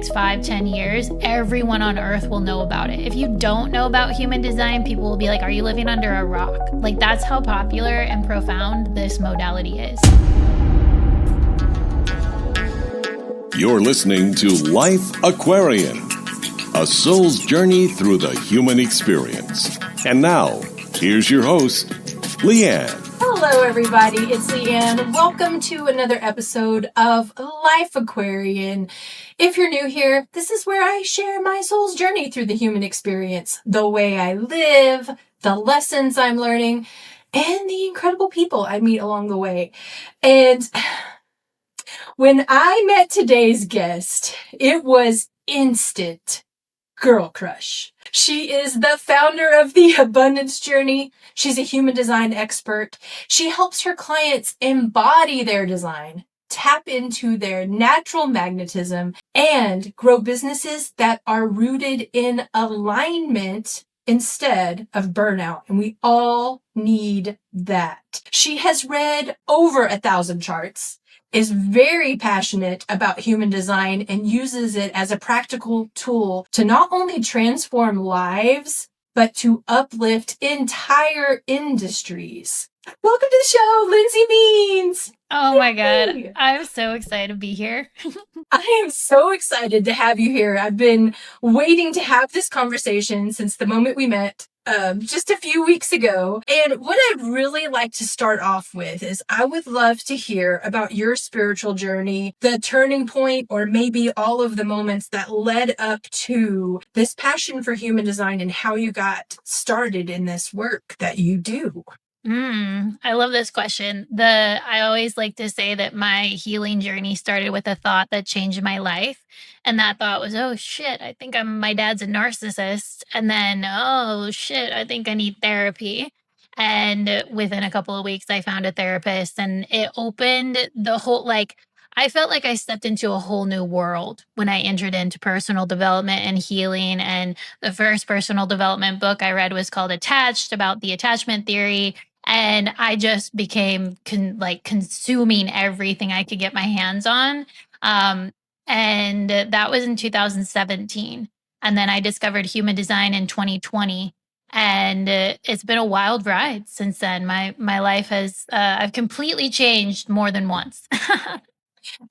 next 5-10 years, everyone on earth will know about it. If you don't know about human design, people will be like, are you living under a rock? Like, that's how popular and profound this modality is. You're listening to Life Aquarian, a soul's journey through the human experience. And now, here's your host, Leigh-Ann. Hello, everybody. It's Leigh-Ann. Welcome to another episode of Life Aquarian. If you're new here, this is where I share my soul's journey through the human experience, the way I live, the lessons I'm learning, and the incredible people I meet along the way. And when I met today's guest, it was instant girl crush. She is the founder of the Abundance Journey. She's a human design expert. She helps her clients embody their design, tap into their natural magnetism, and grow businesses that are rooted in alignment instead of burnout. And we all need that. She has read over 1,000 charts, is very passionate about human design, and uses it as a practical tool to not only transform lives, but to uplift entire industries. Welcome to the show, Lindsey Means. Oh my God. I'm so excited to be here. I am so excited to have you here. I've been waiting to have this conversation since the moment we met just a few weeks ago. And what I'd really like to start off with is I would love to hear about your spiritual journey, the turning point, or maybe all of the moments that led up to this passion for human design and how you got started in this work that you do. I love this question. I always like to say that my healing journey started with a thought that changed my life. And that thought was, oh shit, I think my dad's a narcissist. And then, oh shit, I think I need therapy. And within a couple of weeks, I found a therapist, and it opened the whole, I felt like I stepped into a whole new world when I entered into personal development and healing. And the first personal development book I read was called Attached, about the attachment theory. And I just became consuming everything I could get my hands on. And that was in 2017. And then I discovered human design in 2020. And it's been a wild ride since then. My life has, I've completely changed more than once.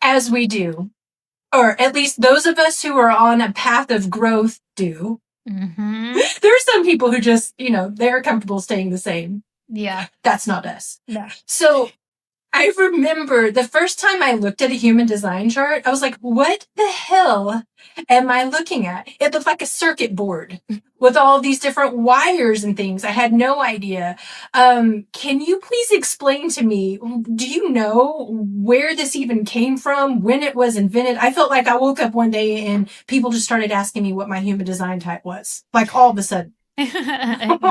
As we do, or at least those of us who are on a path of growth do. Mm-hmm. There are some people who just, they're comfortable staying the same. Yeah. That's not us. No. So I remember the first time I looked at a human design chart, I was like, what the hell am I looking at? It looked like a circuit board with all of these different wires and things. I had no idea. Can you please explain to me, do you know where this even came from, when it was invented? I felt like I woke up one day and people just started asking me what my human design type was, like all of a sudden.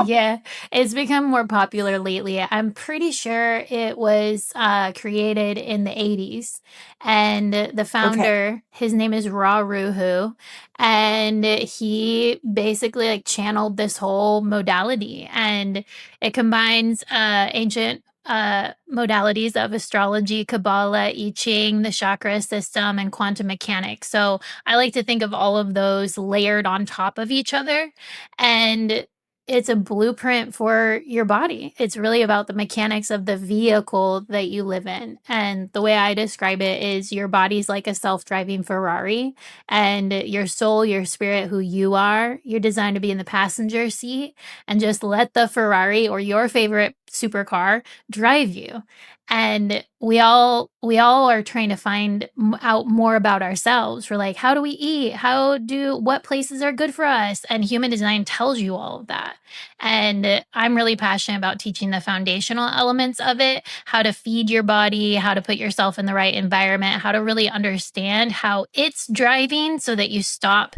Yeah, it's become more popular lately. I'm pretty sure it was created in the 80s. And the founder, his name is Ra Ruhu, and he basically channeled this whole modality. And it combines ancient modalities of astrology, Kabbalah, I Ching, the chakra system, and quantum mechanics. So I like to think of all of those layered on top of each other. And it's a blueprint for your body. It's really about the mechanics of the vehicle that you live in. And the way I describe it is your body's like a self-driving Ferrari, and your soul, your spirit, who you are, you're designed to be in the passenger seat and just let the Ferrari or your favorite supercar drive you. And we all are trying to find out more about ourselves. We're like, how do we eat? What places are good for us? And human design tells you all of that. And I'm really passionate about teaching the foundational elements of it, how to feed your body, how to put yourself in the right environment, how to really understand how it's driving so that you stop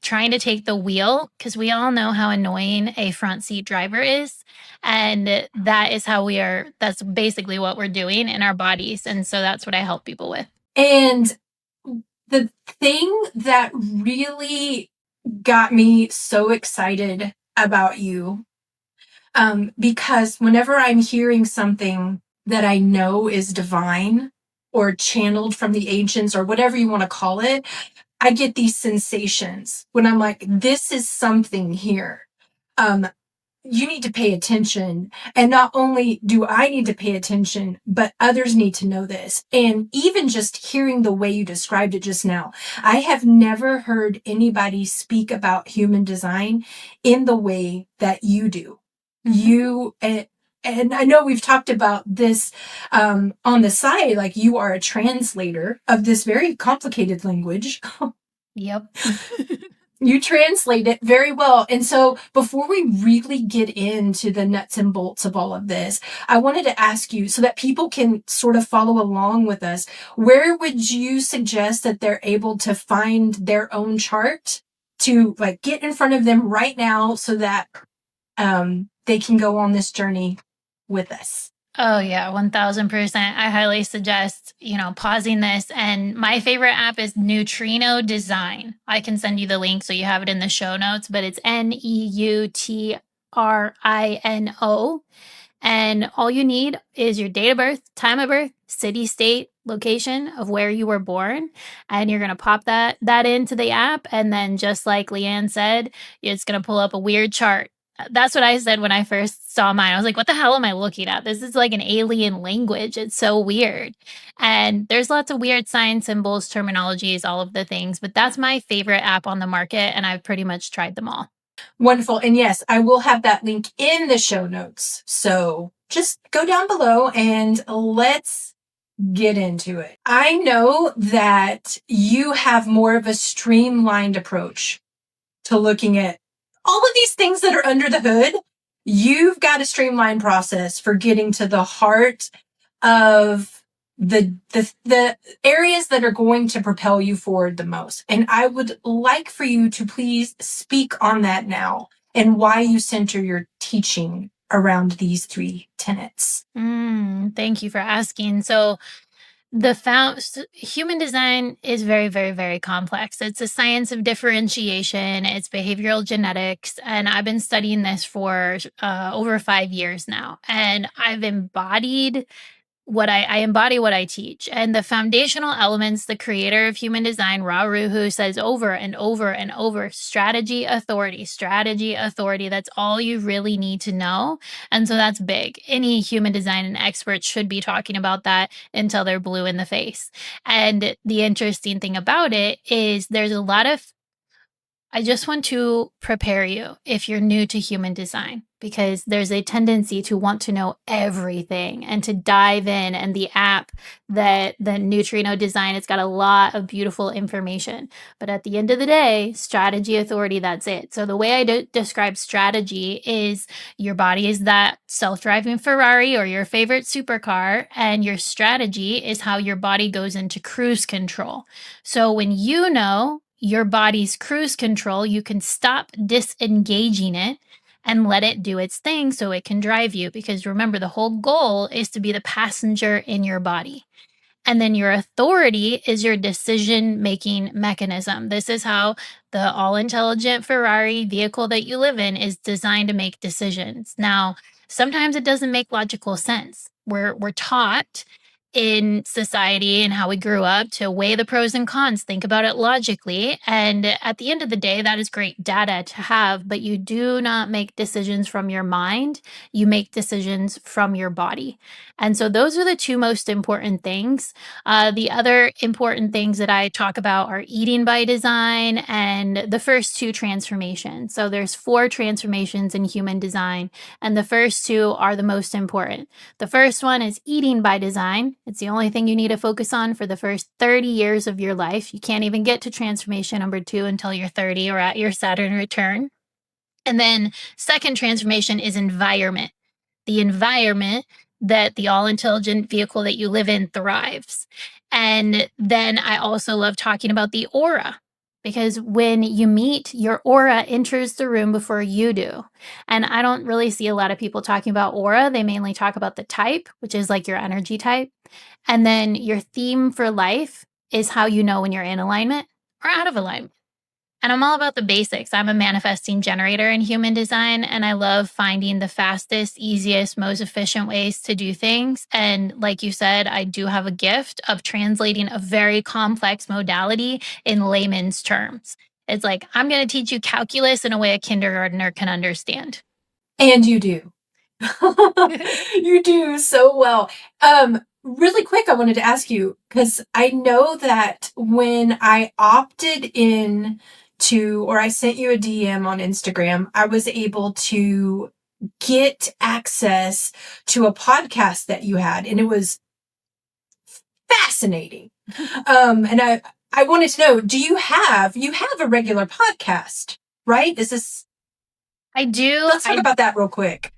trying to take the wheel, because we all know how annoying a front seat driver is. And that's basically what we're doing in our bodies. And so that's what I help people with. And the thing that really got me so excited about you, because whenever I'm hearing something that I know is divine or channeled from the ancients or whatever you want to call it, I get these sensations when I'm like, this is something here. You need to pay attention. And not only do I need to pay attention, but others need to know this. And even just hearing the way you described it just now, I have never heard anybody speak about human design in the way that you do. You, and I know we've talked about this on the side, like you are a translator of this very complicated language. Yep. You translate it very well. And so before we really get into the nuts and bolts of all of this, I wanted to ask you so that people can sort of follow along with us. Where would you suggest that they're able to find their own chart to like get in front of them right now so that they can go on this journey with us? Oh yeah, 1000%. I highly suggest, pausing this. And my favorite app is Neutrino Design. I can send you the link so you have it in the show notes, but it's Neutrino. And all you need is your date of birth, time of birth, city, state, location of where you were born. And you're going to pop that into the app. And then just like Leigh-Ann said, it's going to pull up a weird chart. That's what I said when I first saw mine. I was like, what the hell am I looking at? This is like an alien language. It's so weird. And there's lots of weird sign symbols, terminologies, all of the things. But that's my favorite app on the market. And I've pretty much tried them all. Wonderful. And yes, I will have that link in the show notes. So just go down below and let's get into it. I know that you have more of a streamlined approach to looking at all of these things that are under the hood. You've got a streamlined process for getting to the heart of the areas that are going to propel you forward the most. And I would like for you to please speak on that now and why you center your teaching around these 3 tenets. Thank you for asking. So human design is very, very, very complex. It's a science of differentiation. It's behavioral genetics. And I've been studying this for over 5 years now. And I've embodied I embody what I teach. And the foundational elements, the creator of human design, Ra Uru, says over and over and over, strategy, authority, strategy, authority. That's all you really need to know. And so that's big. Any human design and expert should be talking about that until they're blue in the face. And the interesting thing about it is there's a lot of I just want to prepare you if you're new to human design, because there's a tendency to want to know everything and to dive in. And the app, the Neutrino Design, it's got a lot of beautiful information. But at the end of the day, strategy, authority, that's it. So the way I describe strategy is your body is that self-driving Ferrari or your favorite supercar, and your strategy is how your body goes into cruise control. So when you know your body's cruise control, you can stop disengaging it and let it do its thing so it can drive you. Because remember, the whole goal is to be the passenger in your body. And then your authority is your decision-making mechanism. This is how the all-intelligent Ferrari vehicle that you live in is designed to make decisions. Now, sometimes it doesn't make logical sense. We're taught in society and how we grew up to weigh the pros and cons, think about it logically. And at the end of the day, that is great data to have, but you do not make decisions from your mind. You make decisions from your body. And so those are the 2 most important things. The other important things that I talk about are eating by design and the first 2 transformations. So there's 4 transformations in human design, and the first 2 are the most important. The first one is eating by design. It's the only thing you need to focus on for the first 30 years of your life. You can't even get to transformation number 2 until you're 30 or at your Saturn return. And then second transformation is environment. The environment that the all-intelligent vehicle that you live in thrives. And then I also love talking about the aura, because when you meet, your aura enters the room before you do. And I don't really see a lot of people talking about aura. They mainly talk about the type, which is like your energy type. And then your theme for life is how you know when you're in alignment or out of alignment. And I'm all about the basics. I'm a manifesting generator in human design, and I love finding the fastest, easiest, most efficient ways to do things. And like you said, I do have a gift of translating a very complex modality in layman's terms. It's like, I'm going to teach you calculus in a way a kindergartner can understand. And you do. You do so well. Really quick, I wanted to ask you, because I know that when I opted in to, or I sent you a DM on Instagram, I was able to get access to a podcast that you had, and it was fascinating. And I wanted to know, you have a regular podcast, right? I do. Let's talk about that real quick.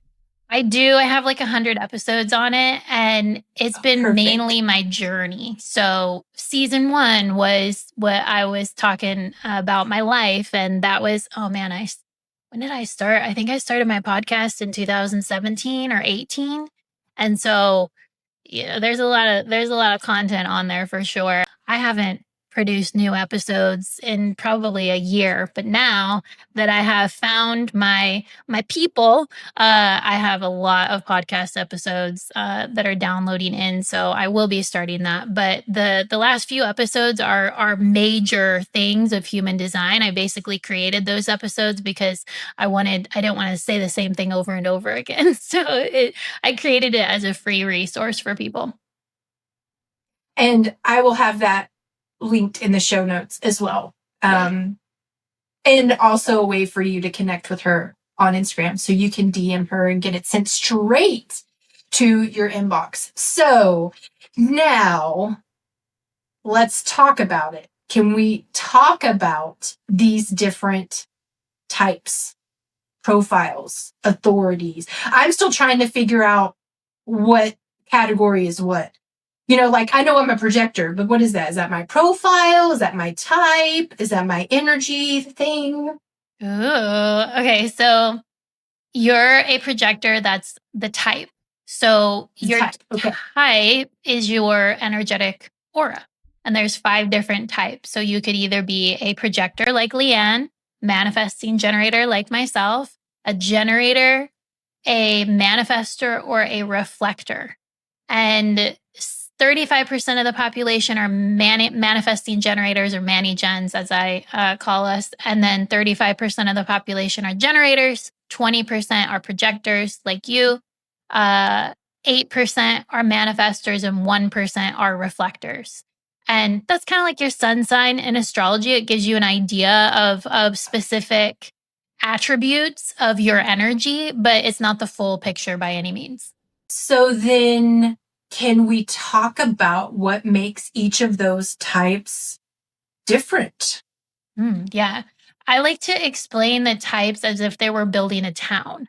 I do. I have like 100 episodes on it, and it's been mainly my journey. So season 1 was what I was talking about my life. And that was, when did I start? I think I started my podcast in 2017 or 18. And so, yeah, there's a lot of content on there for sure. I haven't produced new episodes in probably a year, but now that I have found my people, I have a lot of podcast episodes that are downloading in, so I will be starting that. But the last few episodes are major things of human design. I basically created those episodes because I didn't want to say the same thing over and over again. So I created it as a free resource for people. And I will have that linked in the show notes as well. And also a way for you to connect with her on Instagram. So you can DM her and get it sent straight to your inbox. So now let's talk about it. Can we talk about these different types, profiles, authorities? I'm still trying to figure out what category is what. Like, I know I'm a projector, but what is that? Is that my profile? Is that my type? Is that my energy thing? Ooh, okay. So you're a projector. That's the type. So your type is your energetic aura. And there's 5 different types. So you could either be a projector like Leigh-Ann, manifesting generator like myself, a generator, a manifestor, or a reflector. And 35% of the population are manifesting generators, or mani-gens, as I call us. And then 35% of the population are generators, 20% are projectors like you, 8% are manifestors, and 1% are reflectors. And that's kind of like your sun sign in astrology. It gives you an idea of specific attributes of your energy, but it's not the full picture by any means. So then, can we talk about what makes each of those types different? Yeah. I like to explain the types as if they were building a town.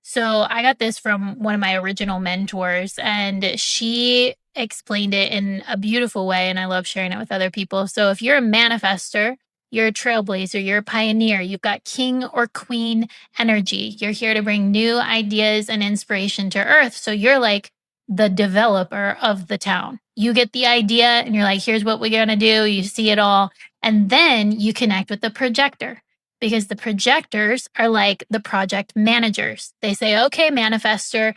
So I got this from one of my original mentors, and she explained it in a beautiful way, and I love sharing it with other people. So if you're a manifestor, you're a trailblazer, you're a pioneer, you've got king or queen energy. You're here to bring new ideas and inspiration to earth. So you're like the developer of the town. You get the idea and you're like, here's what we're going to do. You see it all. And then you connect with the projector, because the projectors are like the project managers. They say, okay, manifestor,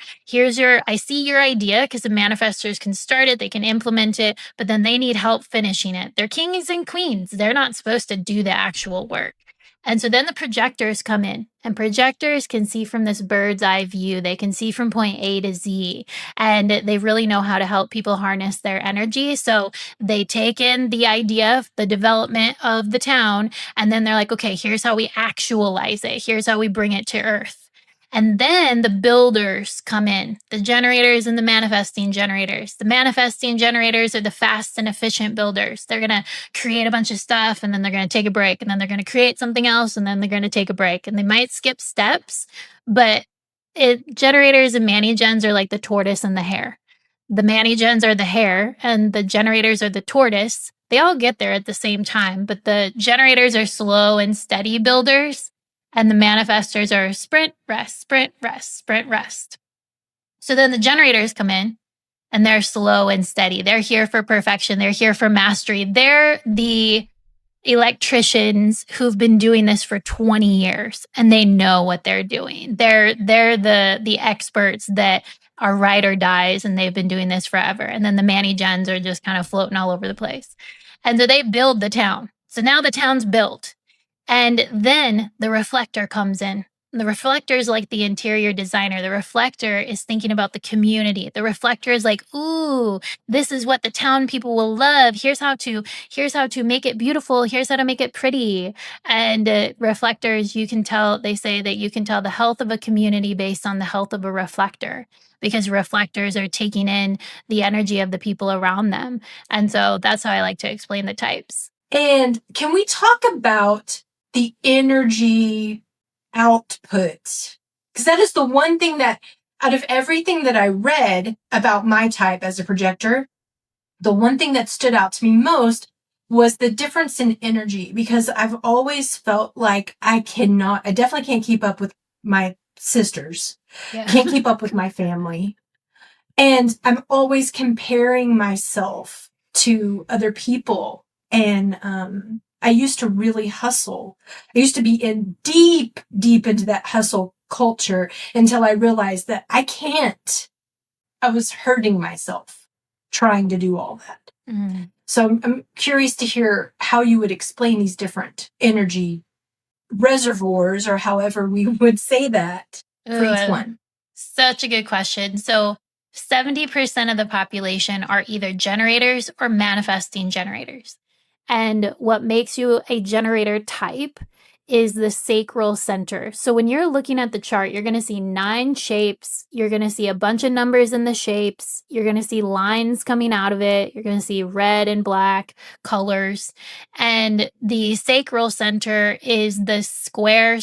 I see your idea, because the manifestors can start it, they can implement it, but then they need help finishing it. They're kings and queens. They're not supposed to do the actual work. And so then the projectors come in, and projectors can see from this bird's eye view. They can see from point A to Z, and they really know how to help people harness their energy. So they take in the idea of the development of the town, and then they're like, okay, here's how we actualize it. Here's how we bring it to earth. And then the builders come in, the generators and the manifesting generators. The manifesting generators are the fast and efficient builders. They're going to create a bunch of stuff, and then they're going to take a break, and then they're going to create something else, and then they're going to take a break. And they might skip steps, but generators and mani-gens are like the tortoise and the hare. The mani-gens are the hare, and the generators are the tortoise. They all get there at the same time, but the generators are slow and steady builders, and the manifestors are sprint, rest, sprint, rest, sprint, rest. So then the generators come in, and they're slow and steady. They're here for perfection. They're here for mastery. They're the electricians who've been doing this for 20 years and they know what they're doing. They're the experts that are ride or dies and they've been doing this forever. And then the Manny-gens are just kind of floating all over the place. And so they build the town. So now the town's built. And then the reflector comes in. The reflector is like the interior designer. The reflector is thinking about the community. The reflector is like, ooh, this is what the town people will love. Here's how to make it beautiful. Here's how to make it pretty. And reflectors, you can tell, they say that you can tell the health of a community based on the health of a reflector, because reflectors are taking in the energy of the people around them. And so that's how I like to explain the types. And can we talk about the energy output? Because that is the one thing that, out of everything that I read about my type as a projector, the one thing that stood out to me most was the difference in energy, because I've always felt like I definitely can't keep up with my sisters, can't keep up with my family. And I'm always comparing myself to other people. And I used to really hustle. I used to be in deep into that hustle culture until I realized that I can't. I was hurting myself trying to do all that. Mm. So I'm curious to hear how you would explain these different energy reservoirs, or however we would say that for each one. Such a good question. So 70% of the population are either generators or manifesting generators. And what makes you a generator type is the sacral center. So when you're looking at the chart, you're going to see 9 shapes. You're going to see a bunch of numbers in the shapes. You're going to see lines coming out of it. You're going to see red and black colors. And the sacral center is the square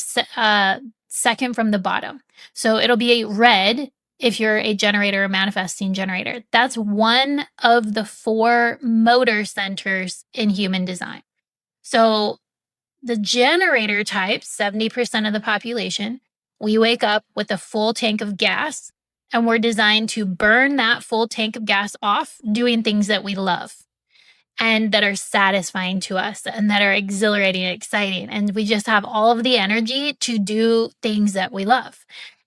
second from the bottom. So it'll be red if you're a generator or manifesting generator. That's one of the 4 motor centers in human design. So the generator type, 70% of the population, we wake up with a full tank of gas, and we're designed to burn that full tank of gas off doing things that we love and that are satisfying to us and that are exhilarating and exciting. And we just have all of the energy to do things that we love.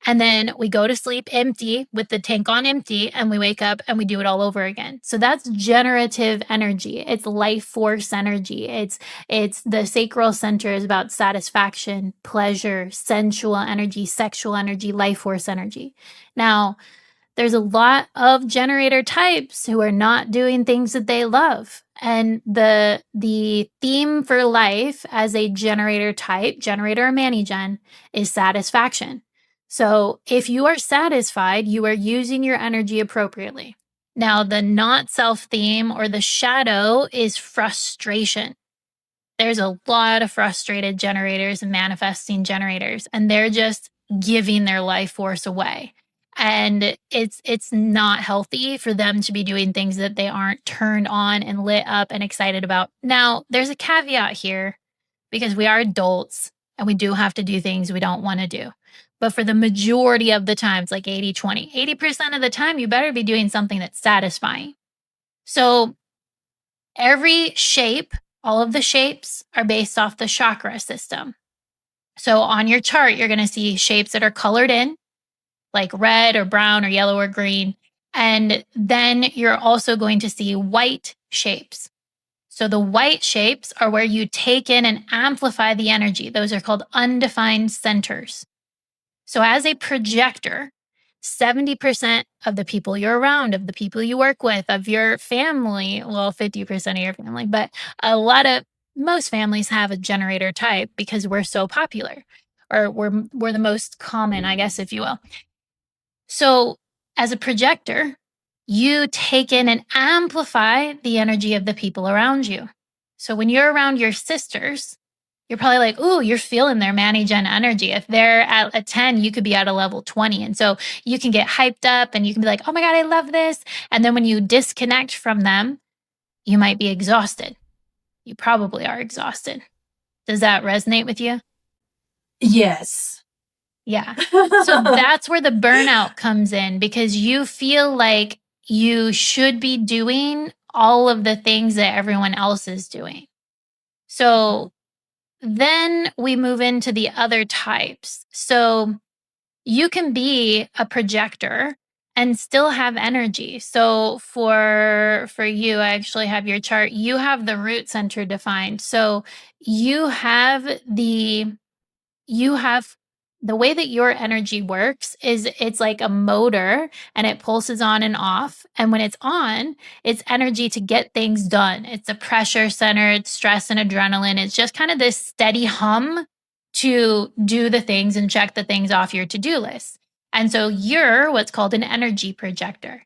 And then we go to sleep empty with the tank on empty, and we wake up and we do it all over again. So that's generative energy. It's life force energy. It's the sacral center is about satisfaction, pleasure, sensual energy, sexual energy, life force energy. Now, there's a lot of generator types who are not doing things that they love. And the theme for life as a generator type, generator or Manny-gen, is satisfaction. So if you are satisfied, you are using your energy appropriately. Now, the not self theme or the shadow is frustration. There's a lot of frustrated generators and manifesting generators, and they're just giving their life force away. And it's not healthy for them to be doing things that they aren't turned on and lit up and excited about. Now, there's a caveat here, because we are adults and we do have to do things we don't want to do. But for the majority of the time, it's like 80-20. 80% of the time, you better be doing something that's satisfying. So every shape, all of the shapes are based off the chakra system. So on your chart, you're going to see shapes that are colored in, like red or brown or yellow or green. And then you're also going to see white shapes. So the white shapes are where you take in and amplify the energy. Those are called undefined centers. So as a projector, 70% of the people you're around, of the people you work with, of your family, well, 50% of your family, but most families have a generator type because we're so popular, or we're the most common, I guess, if you will. So as a projector, you take in and amplify the energy of the people around you. So when you're around your sisters, you're probably like, ooh, you're feeling their Manny-gen energy. If they're at a 10, you could be at a level 20. And so you can get hyped up and you can be like, oh my God, I love this. And then when you disconnect from them, you might be exhausted. You probably are exhausted. Does that resonate with you? Yes. Yeah. So that's where the burnout comes in, because you feel like you should be doing all of the things that everyone else is doing. So then we move into the other types. So you can be a projector and still have energy. So for you, I actually have your chart. You have the root center defined. So you have the way that your energy works is it's like a motor and it pulses on and off. And when it's on, it's energy to get things done. It's a pressure center, it's stress and adrenaline. It's just kind of this steady hum to do the things and check the things off your to-do list. And so you're what's called an energy projector.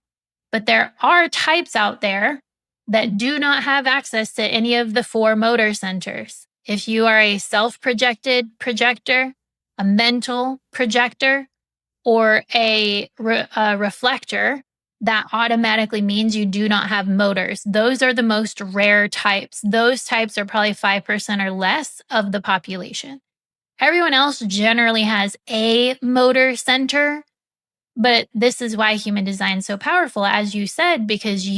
But there are types out there that do not have access to any of the 4 motor centers. If you are a self-projected projector, a mental projector, or a reflector, that automatically means you do not have motors. Those are the most rare types. Those types are probably 5% or less of the population. Everyone else generally has a motor center, but this is why human design is so powerful, as you said, because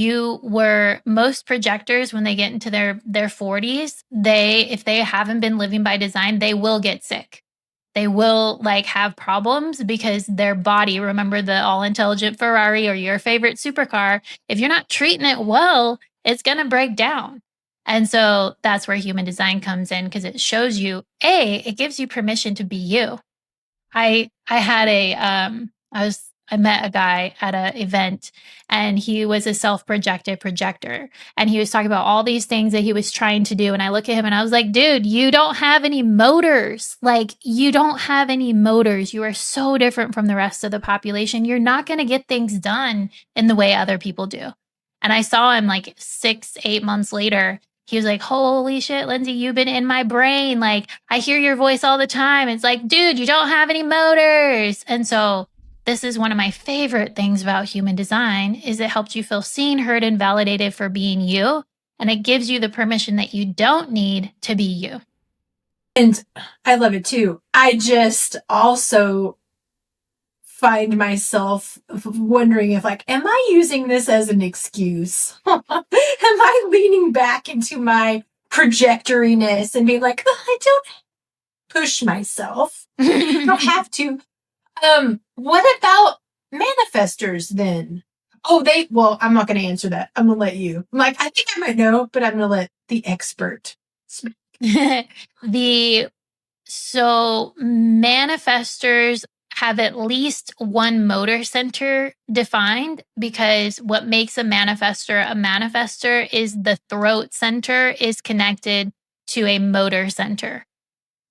most projectors, when they get into their 40s, if they haven't been living by design, they will get sick. They will have problems because their body, remember the all-intelligent Ferrari or your favorite supercar, if you're not treating it well, it's going to break down. And so that's where human design comes in, because it shows you, it gives you permission to be you. I met a guy at an event, and he was a self-projected projector, and he was talking about all these things that he was trying to do. And I look at him and I was like, dude, you don't have any motors. You don't have any motors. You are so different from the rest of the population. You're not going to get things done in the way other people do. And I saw him 6-8 months later. He was like, holy shit, Lindsay, you've been in my brain. I hear your voice all the time. It's like, dude, you don't have any motors. And so this is one of my favorite things about human design is it helps you feel seen, heard, and validated for being you. And it gives you the permission that you don't need to be you. And I love it too. I just also find myself wondering if am I using this as an excuse? Am I leaning back into my projectoriness and being like, I don't push myself. I don't have to. What about manifestors then? I'm not going to answer that. I'm going to let you. I think I might know, but I'm going to let the expert speak. So manifestors have at least one motor center defined, because what makes a manifestor is the throat center is connected to a motor center.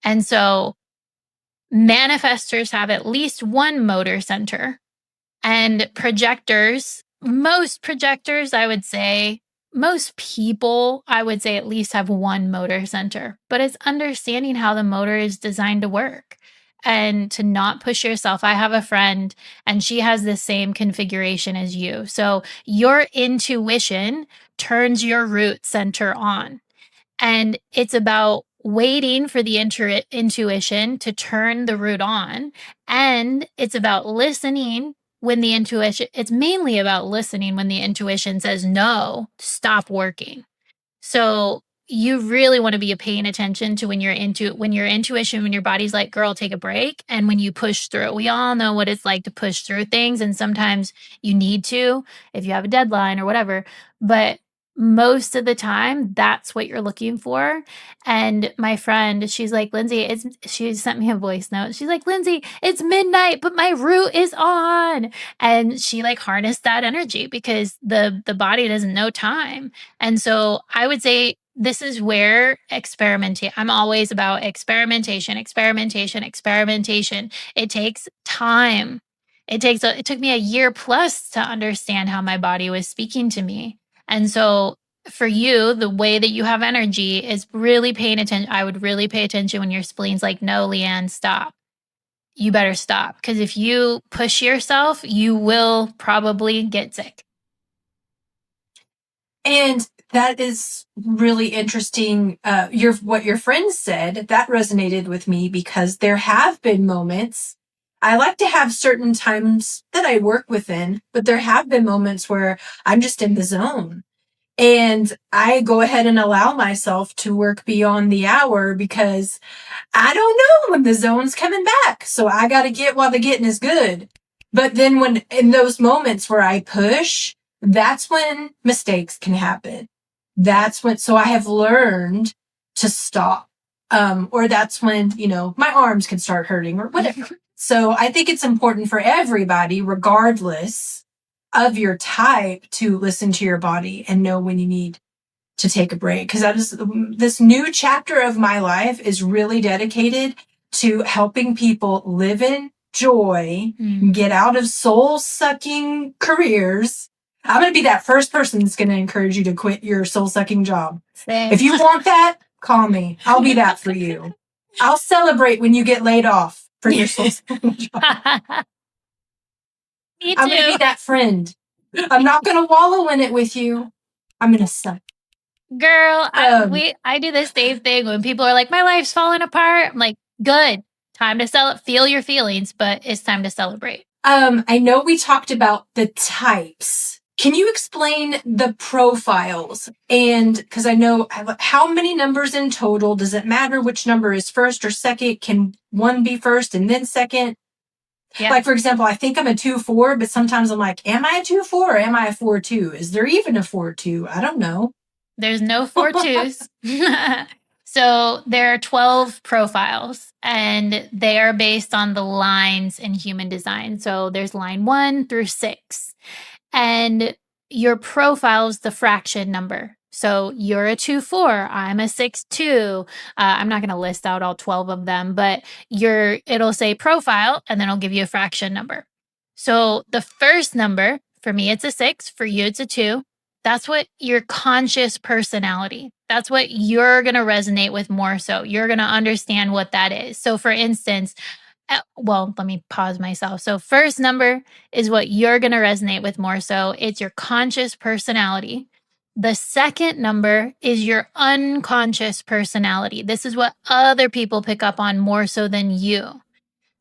And so manifestors have at least one motor center, and most projectors, I would say, most people, I would say, at least have one motor center, but it's understanding how the motor is designed to work and to not push yourself. I have a friend and she has the same configuration as you. So your intuition turns your root center on, and it's about waiting for the intuition to turn the root on. And it's about listening when the intuition, it's mainly about listening when the intuition says, no, stop working. So you really want to be paying attention to when your intuition, when your body's like, girl, take a break. And when you push through, we all know what it's like to push through things. And sometimes you need to, if you have a deadline or whatever, but most of the time, that's what you're looking for. And my friend, she's like, Lindsay, she sent me a voice note. She's like, Lindsay, it's midnight, but my root is on. And she harnessed that energy because the body doesn't know time. And so I would say this is where I'm always about experimentation. It takes time. It took me a year plus to understand how my body was speaking to me. And so for you, the way that you have energy is really paying attention. I would really pay attention when your spleen's like, no, Leigh-Ann, stop. You better stop. Because if you push yourself, you will probably get sick. And that is really interesting. What your friend said, that resonated with me because there have been moments. I like to have certain times that I work within, but there have been moments where I'm just in the zone. And I go ahead and allow myself to work beyond the hour because I don't know when the zone's coming back. So I got to get while the getting is good. But then when in those moments where I push, that's when mistakes can happen. That's when, so I have learned to stop. Or that's when, my arms can start hurting or whatever. So I think it's important for everybody, regardless of your type, to listen to your body and know when you need to take a break. Because that is this new chapter of my life is really dedicated to helping people live in joy, get out of soul-sucking careers. I'm going to be that first person that's going to encourage you to quit your soul-sucking job. Same. If you want that, call me. I'll be that for you. I'll celebrate when you get laid off for your soul-sucking job. Me too. I'm going to be that friend. I'm not going to wallow in it with you. I'm going to suck. Girl, I do the same thing when people are like, my life's falling apart. I'm like, good. Time to feel your feelings, but it's time to celebrate. I know we talked about the types. Can you explain the profiles? And because I know how many numbers in total, does it matter which number is first or second? Can one be first and then second? Yeah. Like, for example, I think I'm a 2-4, but sometimes I'm like, am I a 2-4 or am I a 4-2? Is there even a 4-2? I don't know. There's no 4-2s. So there are 12 profiles, and they are based on the lines in human design. So there's line 1 through 6. And your profile is the fraction number. So you're a 2-4, I'm a 6-2. I'm not going to list out all 12 of them, but it'll say profile, and then it'll give you a fraction number. So the first number, for me, it's a 6. For you, it's a 2. That's what your conscious personality, that's what you're going to resonate with more so. You're going to understand what that is. So for instance, well, let me pause myself. So first number is what you're going to resonate with more so. It's your conscious personality. The second number is your unconscious personality. This is what other people pick up on more so than you.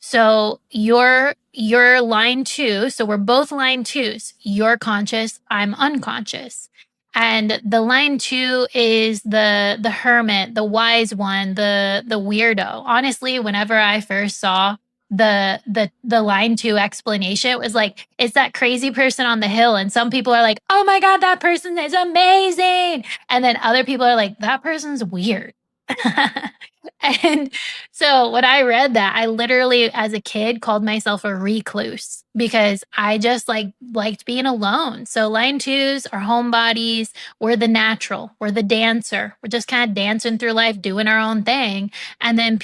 So you're line 2. So we're both line 2s. You're conscious, I'm unconscious. And the line 2 is the hermit, the wise one, the weirdo. Honestly, whenever I first saw the line 2 explanation, it was like, it's that crazy person on the hill. And some people are like, oh my God, that person is amazing. And then other people are like, that person's weird. And so when I read that, I literally, as a kid, called myself a recluse because I just liked being alone. So line 2s are homebodies. We're the natural. We're the dancer. We're just kind of dancing through life, doing our own thing. And then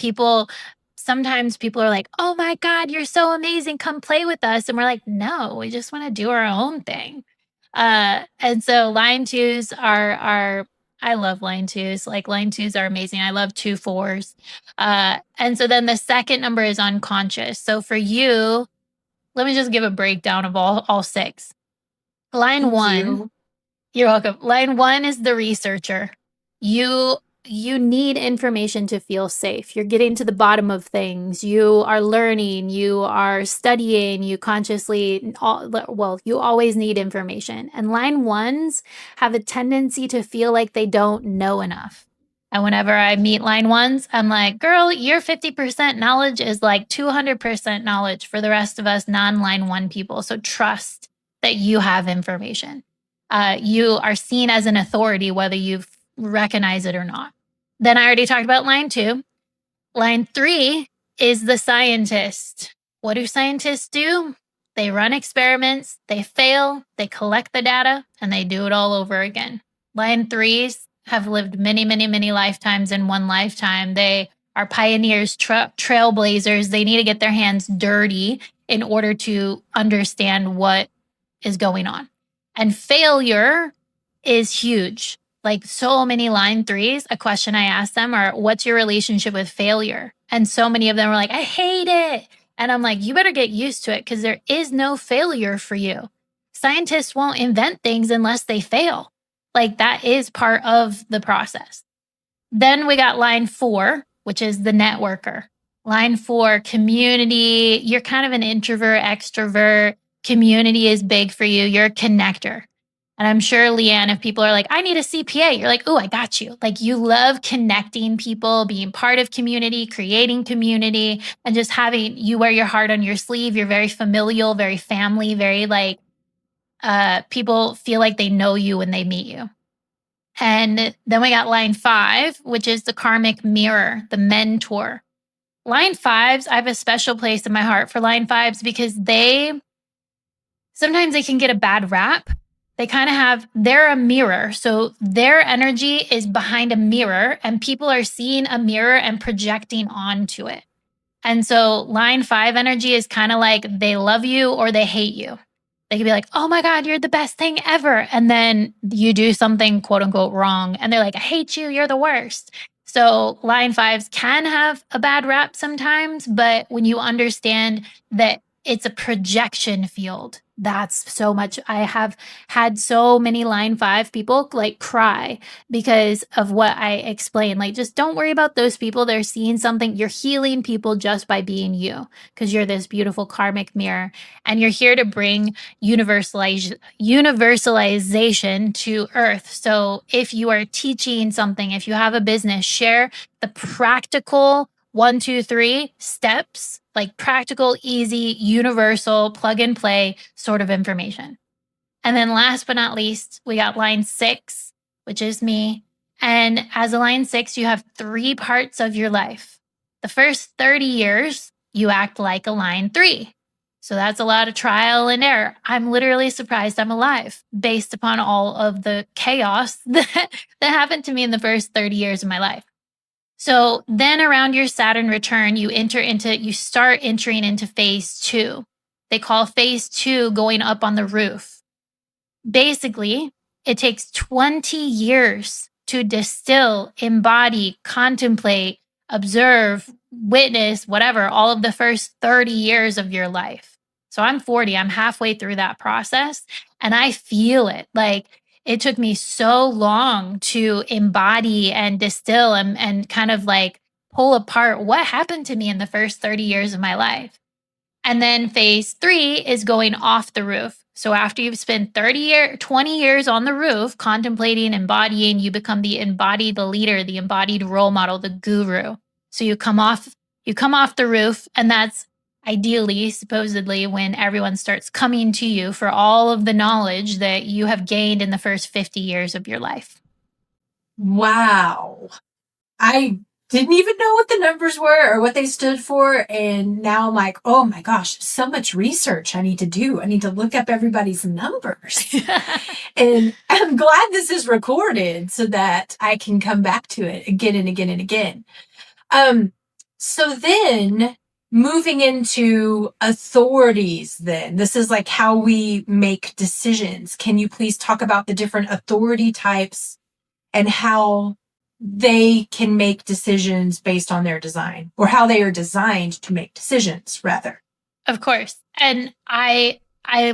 sometimes people are like, oh my God, you're so amazing. Come play with us. And we're like, no, we just want to do our own thing. And so line 2s are I love line 2s. Like line 2s are amazing. I love 2-4s. And so then the second number is unconscious. So for you, let me just give a breakdown of all 6. Line 1, you're welcome. Line 1 is the researcher. You need information to feel safe. You're getting to the bottom of things. You are learning. You are studying. You always need information. And line 1s have a tendency to feel like they don't know enough. And whenever I meet line 1s, I'm like, girl, your 50% knowledge is like 200% knowledge for the rest of us non-line 1 people. So trust that you have information. You are seen as an authority, whether you recognize it or not. Then I already talked about line 2. Line 3 is the scientist. What do scientists do? They run experiments, they fail, they collect the data, and they do it all over again. Line 3s have lived many, many, many lifetimes in one lifetime. They are pioneers, trailblazers. They need to get their hands dirty in order to understand what is going on. And failure is huge. Like so many line 3s, a question I ask them are, what's your relationship with failure? And so many of them are like, I hate it. And I'm like, you better get used to it because there is no failure for you. Scientists won't invent things unless they fail. Like that is part of the process. Then we got line 4, which is the networker. Line 4, community. You're kind of an introvert, extrovert. Community is big for you. You're a connector. And I'm sure, Leigh-Ann, if people are like, I need a CPA, you're like, oh, I got you. Like, you love connecting people, being part of community, creating community, and just having, you wear your heart on your sleeve. You're very familial, very family, very like, people feel like they know you when they meet you. And then we got line 5, which is the karmic mirror, the mentor. Line 5s, I have a special place in my heart for line 5s because sometimes they can get a bad rap. They kind of they're a mirror. So their energy is behind a mirror and people are seeing a mirror and projecting onto it. And so line 5 energy is kind of like they love you or they hate you. They could be like, oh my God, you're the best thing ever. And then you do something quote unquote wrong. And they're like, I hate you. You're the worst. So line 5s can have a bad rap sometimes. But when you understand that it's a projection field, that's so much. I have had so many line 5 people like cry because of what I explained. Like, just don't worry about those people. They're seeing something. You're healing people just by being you because you're this beautiful karmic mirror. And you're here to bring universalization to earth. So if you are teaching something, if you have a business, share the practical 1, 2, 3 steps, like practical, easy, universal, plug and play sort of information. And then last but not least, we got line 6, which is me. And as a line 6, you have 3 parts of your life. The first 30 years, you act like a line 3. So that's a lot of trial and error. I'm literally surprised I'm alive based upon all of the chaos that happened to me in the first 30 years of my life. So then around your Saturn return, you start entering into phase 2. They call phase 2 going up on the roof. Basically, it takes 20 years to distill, embody, contemplate, observe, witness, whatever, all of the first 30 years of your life. So I'm 40, I'm halfway through that process and I feel it. Like, it took me so long to embody and distill and kind of like pull apart what happened to me in the first 30 years of my life. And then phase 3 is going off the roof. So after you've spent 20 years on the roof, contemplating, embodying, you become the embodied leader, the embodied role model, the guru. So you come off the roof, and that's ideally, supposedly, when everyone starts coming to you for all of the knowledge that you have gained in the first 50 years of your life. Wow. I didn't even know what the numbers were or what they stood for. And now I'm like, oh my gosh, so much research I need to do. I need to look up everybody's numbers. And I'm glad this is recorded so that I can come back to it again and again and again. So then moving into authorities, then this is like how we make decisions. Can you please talk about the different authority types and how they can make decisions based on their design, or how they are designed to make decisions, rather? Of course. And I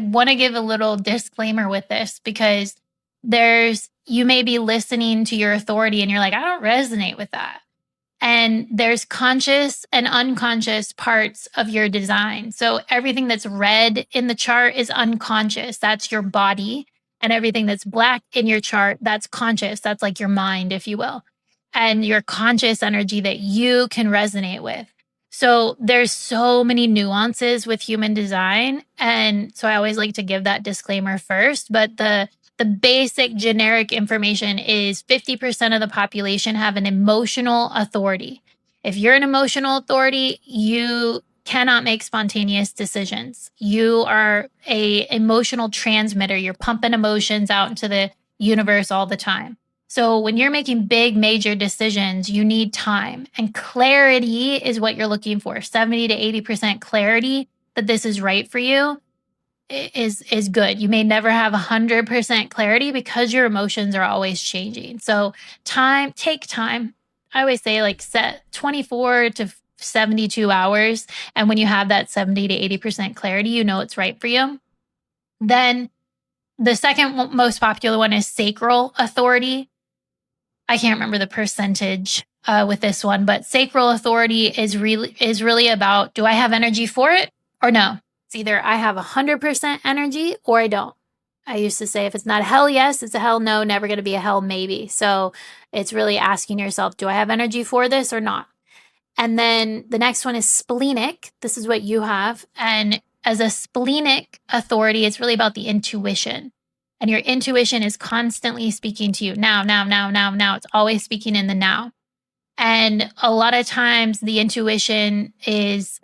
want to give a little disclaimer with this because you may be listening to your authority and you're like, I don't resonate with that. And there's conscious and unconscious parts of your design. So everything that's red in the chart is unconscious. That's your body. And everything that's black in your chart, that's conscious. That's like your mind, if you will. And your conscious energy that you can resonate with. So there's so many nuances with human design. And so I always like to give that disclaimer first. But the basic generic information is 50% of the population have an emotional authority. If you're an emotional authority, you cannot make spontaneous decisions. You are an emotional transmitter. You're pumping emotions out into the universe all the time. So when you're making big, major decisions, you need time, and clarity is what you're looking for. 70 to 80% clarity that this is right for you is good. You may never have 100% clarity because your emotions are always changing. So take time. I always say like set 24 to 72 hours. And when you have that 70 to 80% clarity, you know it's right for you. Then the second most popular one is sacral authority. I can't remember the percentage with this one, but sacral authority is really about, do I have energy for it or no? It's either I have 100% energy or I don't. I used to say if it's not a hell yes, it's a hell no, never going to be a hell maybe. So it's really asking yourself, do I have energy for this or not? And then the next one is splenic. This is what you have. And as a splenic authority, it's really about the intuition. And your intuition is constantly speaking to you now, now, now, now, now. It's always speaking in the now. And a lot of times the intuition is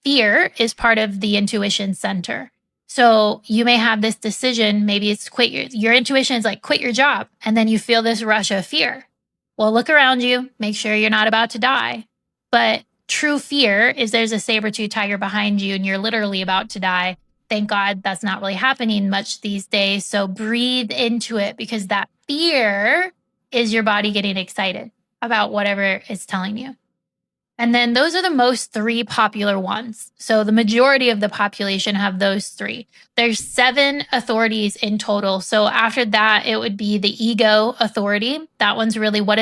fear is part of the intuition center. So you may have this decision, maybe it's quit your intuition is like quit your job. And then you feel this rush of fear. Well, look around you, make sure you're not about to die. But true fear is there's a saber-tooth tiger behind you and you're literally about to die. Thank God that's not really happening much these days. So breathe into it because that fear is your body getting excited about whatever it's telling you. And then those are the most three popular ones. So the majority of the population have those three. There's 7 authorities in total. So after that, it would be the ego authority. That one's really what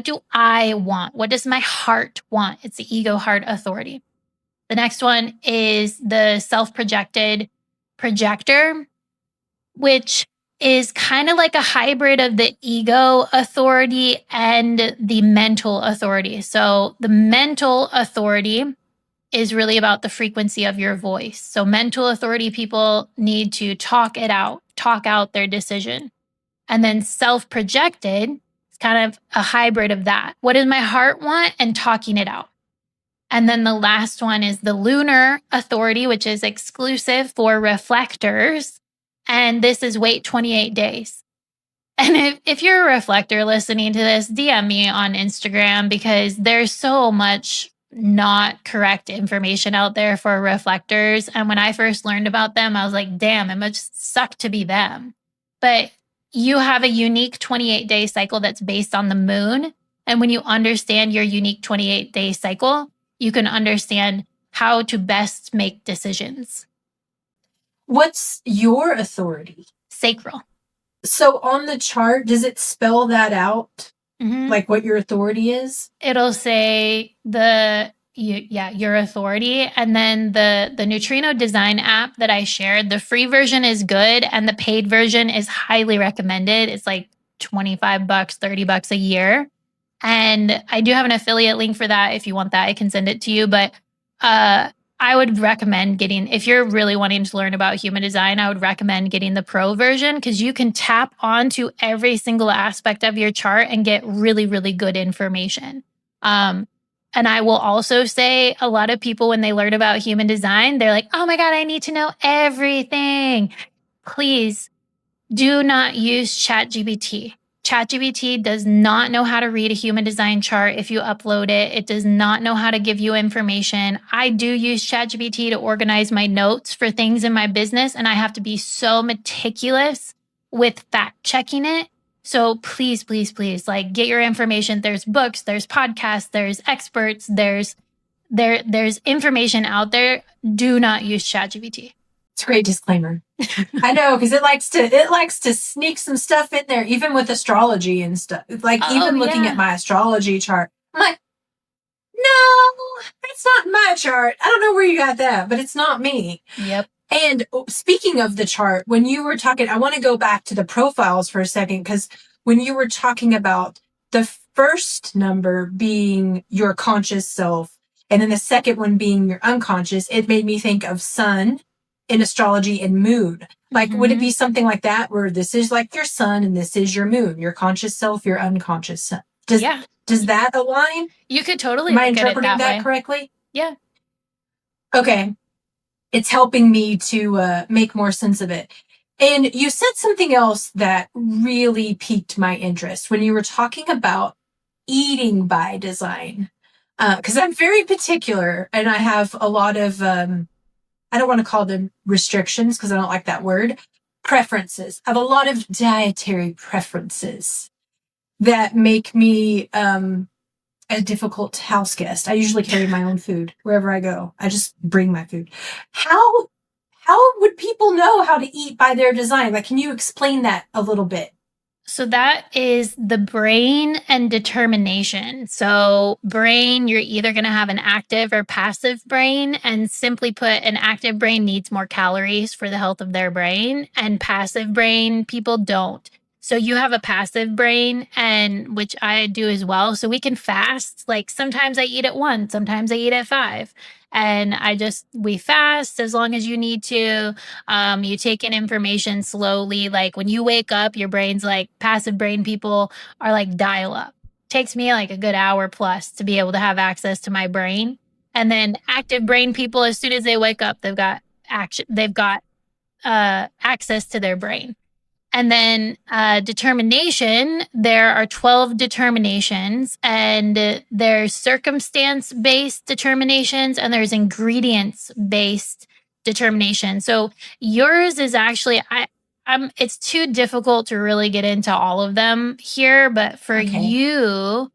do I want? What does my heart want? It's the ego heart authority. The next one is the self-projected projector, which is kind of like a hybrid of the ego authority and the mental authority. So the mental authority is really about the frequency of your voice. So mental authority people need to talk out their decision. And then self-projected is kind of a hybrid of that. What does my heart want? And talking it out. And then the last one is the lunar authority, which is exclusive for reflectors. And this is wait 28 days. And if you're a reflector listening to this, DM me on Instagram because there's so much not correct information out there for reflectors. And when I first learned about them, I was like, damn, it must suck to be them. But you have a unique 28-day cycle that's based on the moon. And when you understand your unique 28-day cycle, you can understand how to best make decisions. What's your authority? Sacral. So on the chart, does it spell that out? Mm-hmm. Like what your authority is? It'll say your authority. And then the Neutrino Design app that I shared, the free version is good and the paid version is highly recommended. It's like $25, $30 a year. And I do have an affiliate link for that. If you want that, I can send it to you. But I would recommend if you're really wanting to learn about human design, I would recommend getting the pro version because you can tap onto every single aspect of your chart and get really, really good information. And I will also say a lot of people, when they learn about human design, they're like, oh my God, I need to know everything. Please do not use ChatGPT. ChatGPT does not know how to read a human design chart if you upload it. It does not know how to give you information. I do use ChatGPT to organize my notes for things in my business, and I have to be so meticulous with fact checking it. So please, please, please, like get your information. There's books, there's podcasts, there's experts, there's information out there. Do not use ChatGPT. It's a great disclaimer. I know, because it likes to sneak some stuff in there, even with astrology and stuff. Like looking at my astrology chart, I'm like, no, that's not my chart. I don't know where you got that, but it's not me. Yep. And speaking of the chart, when you were talking, I want to go back to the profiles for a second, because when you were talking about the first number being your conscious self, and then the second one being your unconscious, it made me think of sun in astrology and moon. Like, would it be something like that where this is like your sun and this is your moon, your conscious self, your unconscious self? Does that align? You could totally. Am I interpreting that correctly? Yeah. Okay. It's helping me to make more sense of it. And you said something else that really piqued my interest when you were talking about eating by design. Because I'm very particular and I have a lot of I don't want to call them restrictions because I don't like that word. Preferences. I have a lot of dietary preferences that make me a difficult house guest. I usually carry my own food wherever I go. I just bring my food. How would people know how to eat by their design? Like, can you explain that a little bit? So that is the brain and determination. So brain, you're either going to have an active or passive brain. And simply put, an active brain needs more calories for the health of their brain, and passive brain people don't. So you have a passive brain, and which I do as well. So we can fast. Like sometimes I eat at 1, sometimes I eat at 5. And we fast as long as you need to. You take in information slowly. Like when you wake up, your brain's like, passive brain people are like dial up. Takes me like a good hour plus to be able to have access to my brain. And then active brain people, as soon as they wake up, they've got access to their brain. And then determination, there are 12 determinations, and there's circumstance-based determinations, and there's ingredients-based determination. So yours is actually, it's too difficult to really get into all of them here, but for you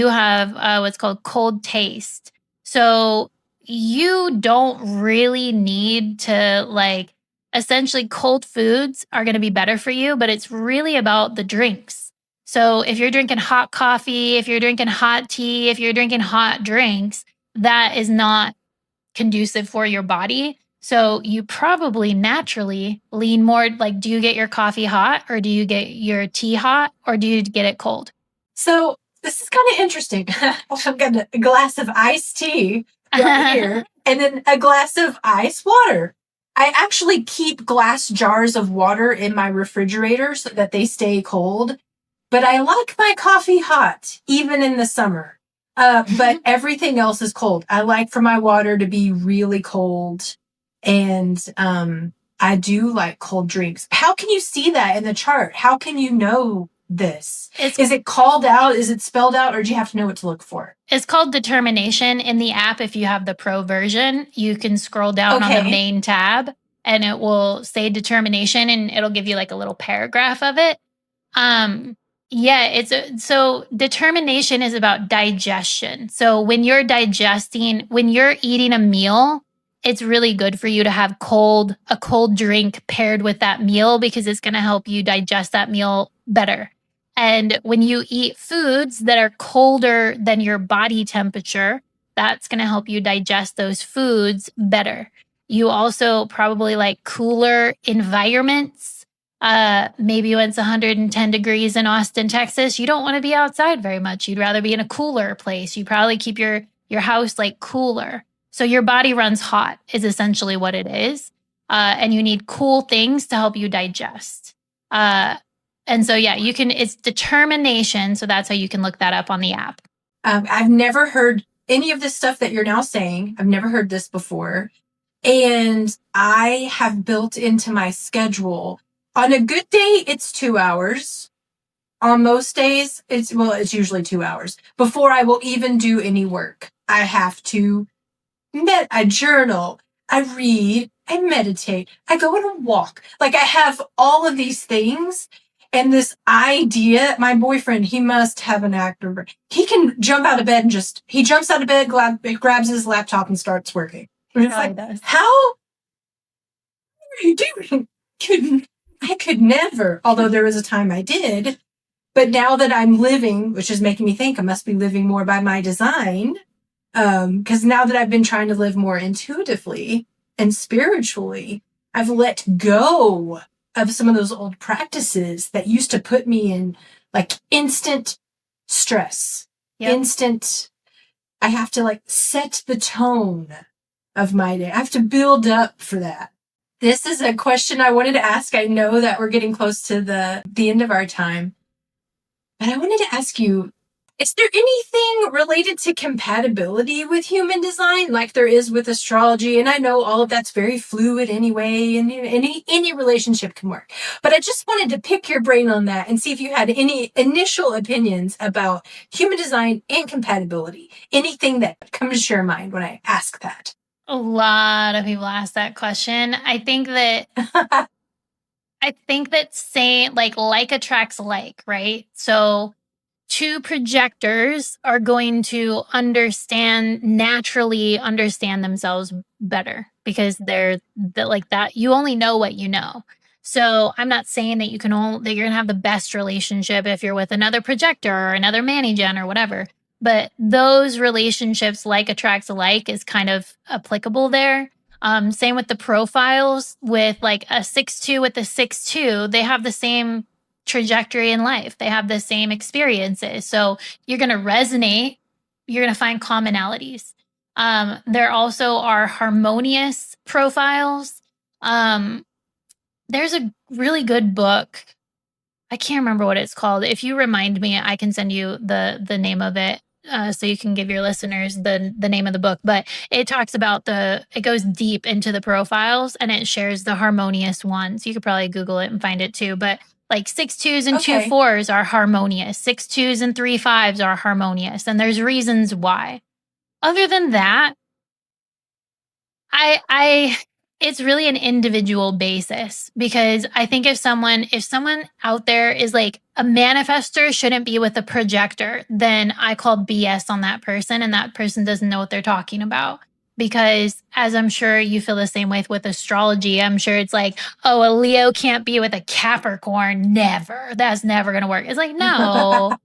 have what's called cold taste. So you don't really need to like, essentially cold foods are going to be better for you, but it's really about the drinks. So if you're drinking hot coffee, if you're drinking hot tea, if you're drinking hot drinks, that is not conducive for your body. So you probably naturally lean more like, do you get your coffee hot, or do you get your tea hot, or do you get it cold? So this is kind of interesting. I've got a glass of iced tea right here and then a glass of ice water. I actually keep glass jars of water in my refrigerator so that they stay cold. But I like my coffee hot, even in the summer. But everything else is cold. I like for my water to be really cold. And I do like cold drinks. How can you see that in the chart? How can you know this? Is it called out? Is it spelled out? Or do you have to know what to look for? It's called determination in the app. If you have the pro version, you can scroll down on the main tab and it will say determination, and it'll give you like a little paragraph of it. So determination is about digestion. So when you're eating a meal, it's really good for you to have a cold drink paired with that meal, because it's going to help you digest that meal better. And when you eat foods that are colder than your body temperature, that's going to help you digest those foods better. You also probably like cooler environments. Maybe when it's 110 degrees in Austin, Texas, you don't want to be outside very much. You'd rather be in a cooler place. You probably keep your house like cooler. So your body runs hot is essentially what it is. And you need cool things to help you digest. And so, it's determination. So that's how you can look that up on the app. I've never heard any of this stuff that you're now saying. I've never heard this before. And I have built into my schedule. On a good day, it's 2 hours. On most days, it's usually 2 hours. Before I will even do any work, I have to I journal, I read, I meditate, I go on a walk. Like I have all of these things. And this idea, my boyfriend, he must have an active brain. He can jump out of bed and he jumps out of bed, grabs his laptop and starts working. And it's like, how are you doing? I could never, although there was a time I did. But now that I'm living, which is making me think I must be living more by my design, because now that I've been trying to live more intuitively and spiritually, I've let go of some of those old practices that used to put me in like instant stress, I have to like set the tone of my day. I have to build up for that. This is a question I wanted to ask. I know that we're getting close to the end of our time, but I wanted to ask you, is there anything related to compatibility with human design like there is with astrology? And I know all of that's very fluid anyway, and any relationship can work. But I just wanted to pick your brain on that and see if you had any initial opinions about human design and compatibility. Anything that comes to your mind when I ask that. A lot of people ask that question. I think that saying like attracts like, right? So two projectors are going to naturally understand themselves better, because they're like that. You only know what you know. So I'm not saying that that you're going to have the best relationship if you're with another projector or another mani-gen or whatever. But those relationships, like attracts alike, is kind of applicable there. Same with the profiles, with like a 6-2 with a 6-2, they have the same trajectory in life. They have the same experiences. So you're going to resonate. You're going to find commonalities. There also are harmonious profiles. There's a really good book. I can't remember what it's called. If you remind me, I can send you the name of it, so you can give your listeners the name of the book. But it talks about it goes deep into the profiles, and it shares the harmonious ones. You could probably Google it and find it too. But like 6-2s and 2-4s are harmonious. 6-2s and 3-5s are harmonious. And there's reasons why. Other than that, it's really an individual basis, because I think if someone out there is like, a manifestor shouldn't be with a projector, then I call BS on that person, and that person doesn't know what they're talking about. Because as I'm sure you feel the same way with astrology, I'm sure it's like, oh, a Leo can't be with a Capricorn. Never. That's never going to work. It's like, no,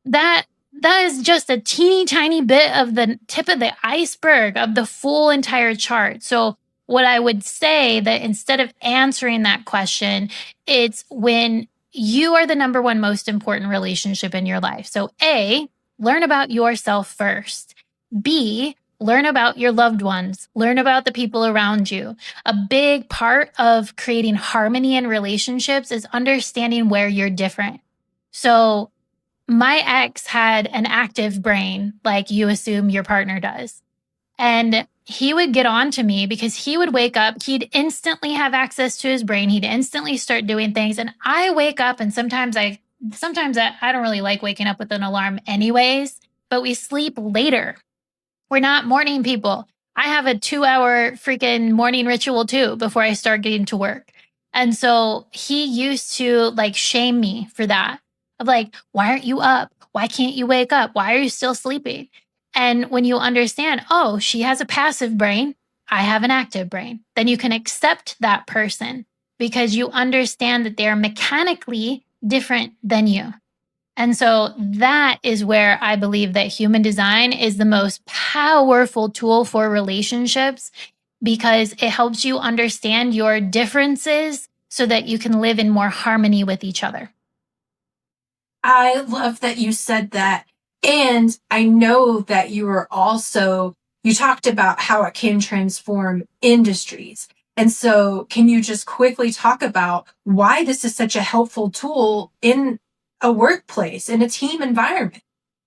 that is just a teeny tiny bit of the tip of the iceberg of the full entire chart. So what I would say, that instead of answering that question, it's when you are the number one most important relationship in your life. So A, learn about yourself first. B, learn about your loved ones. Learn about the people around you. A big part of creating harmony in relationships is understanding where you're different. So my ex had an active brain, like you assume your partner does. And he would get on to me because he would wake up, he'd instantly have access to his brain. He'd instantly start doing things. And I wake up, and sometimes I don't really like waking up with an alarm anyways, but we sleep later. We're not morning people. I have a 2-hour freaking morning ritual too before I start getting to work. And so he used to like shame me for that. Of like, why aren't you up? Why can't you wake up? Why are you still sleeping? And when you understand, oh, she has a passive brain, I have an active brain, then you can accept that person, because you understand that they're mechanically different than you. And so that is where I believe that human design is the most powerful tool for relationships, because it helps you understand your differences so that you can live in more harmony with each other. I love that you said that. And I know that you talked about how it can transform industries. And so can you just quickly talk about why this is such a helpful tool in a workplace, in a team environment?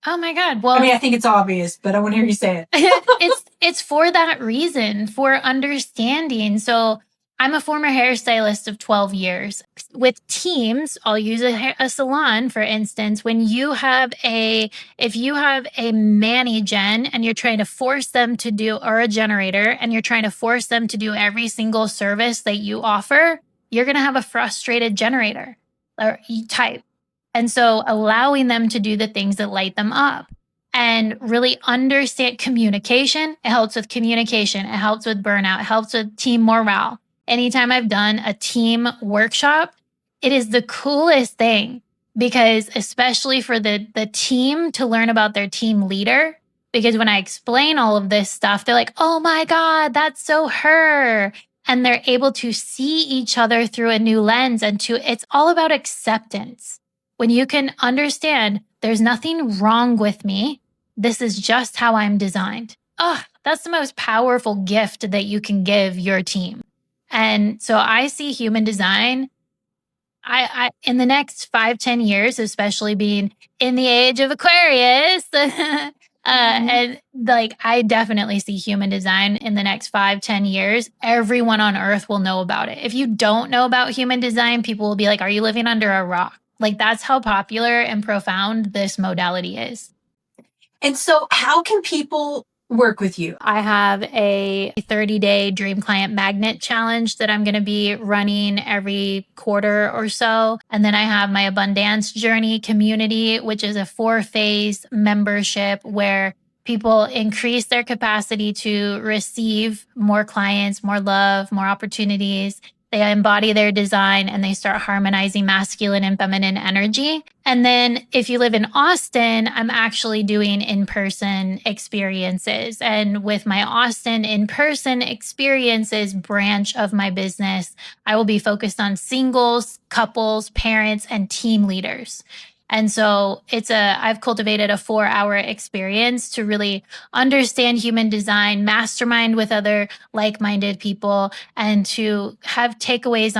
Oh my God. Well, I mean, I think it's obvious, but I want to hear you say it. It's for that reason, for understanding. So I'm a former hairstylist of 12 years. With teams, I'll use a salon, for instance. If you have a mani-gen and you're trying to force them to do, or a generator, and you're trying to force them to do every single service that you offer, you're going to have a frustrated generator or type. And so allowing them to do the things that light them up, and really understand communication. It helps with communication. It helps with burnout. It helps with team morale. Anytime I've done a team workshop, it is the coolest thing, because especially for the team to learn about their team leader, because when I explain all of this stuff, they're like, oh my God, that's so her. And they're able to see each other through a new lens, it's all about acceptance. When you can understand there's nothing wrong with me, this is just how I'm designed. Oh, that's the most powerful gift that you can give your team. And so I see human design, I in the next 5-10 years, especially being in the age of Aquarius, and like, I definitely see human design in the next 5-10 years. Everyone on earth will know about it. If you don't know about human design, people will be like, are you living under a rock? Like, that's how popular and profound this modality is. And so how can people work with you? I have a 30-day Dream Client Magnet Challenge that I'm going to be running every quarter or so. And then I have my Abundance Journey community, which is a 4-phase membership where people increase their capacity to receive more clients, more love, more opportunities. they embody their design, and they start harmonizing masculine and feminine energy. And then if you live in Austin, I'm actually doing in-person experiences. And with my Austin in-person experiences branch of my business, I will be focused on singles, couples, parents, and team leaders. And so I've cultivated a 4-hour experience to really understand human design, mastermind with other like-minded people, and to have takeaways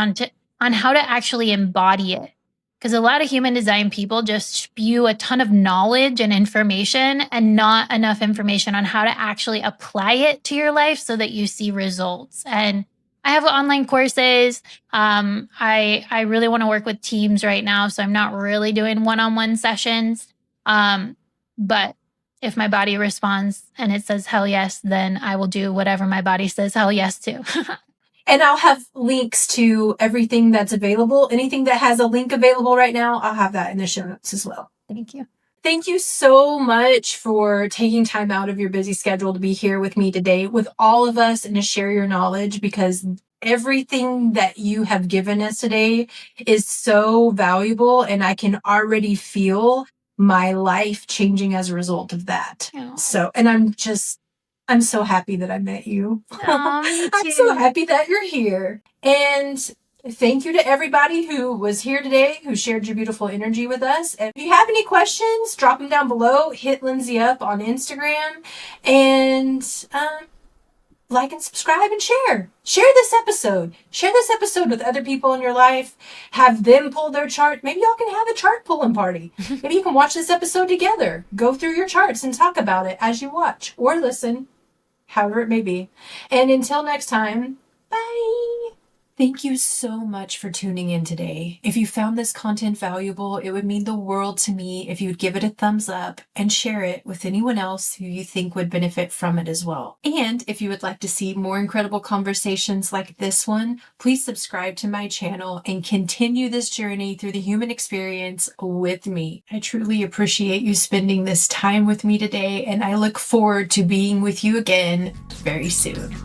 on how to actually embody it. Because a lot of human design people just spew a ton of knowledge and information and not enough information on how to actually apply it to your life so that you see results. And I have online courses. I really want to work with teams right now, so I'm not really doing one-on-one sessions. But if my body responds and it says hell yes, then I will do whatever my body says hell yes to. And I'll have links to everything that's available. Anything that has a link available right now, I'll have that in the show notes as well. Thank you. Thank you so much for taking time out of your busy schedule to be here with me today, with all of us, and to share your knowledge, because everything that you have given us today is so valuable, and I can already feel my life changing as a result of that. Oh. So, and I'm so happy that I met you. Me I'm so happy that you're here. And thank you to everybody who was here today, who shared your beautiful energy with us. And if you have any questions, drop them down below. Hit Lindsay up on Instagram. And like and subscribe and share. Share this episode. Share this episode with other people in your life. Have them pull their chart. Maybe y'all can have a chart pulling party. Maybe you can watch this episode together. Go through your charts and talk about it as you watch or listen, however it may be. And until next time, bye. Thank you so much for tuning in today. If you found this content valuable, it would mean the world to me if you would give it a thumbs up and share it with anyone else who you think would benefit from it as well. And if you would like to see more incredible conversations like this one, please subscribe to my channel and continue this journey through the human experience with me. I truly appreciate you spending this time with me today, and I look forward to being with you again very soon.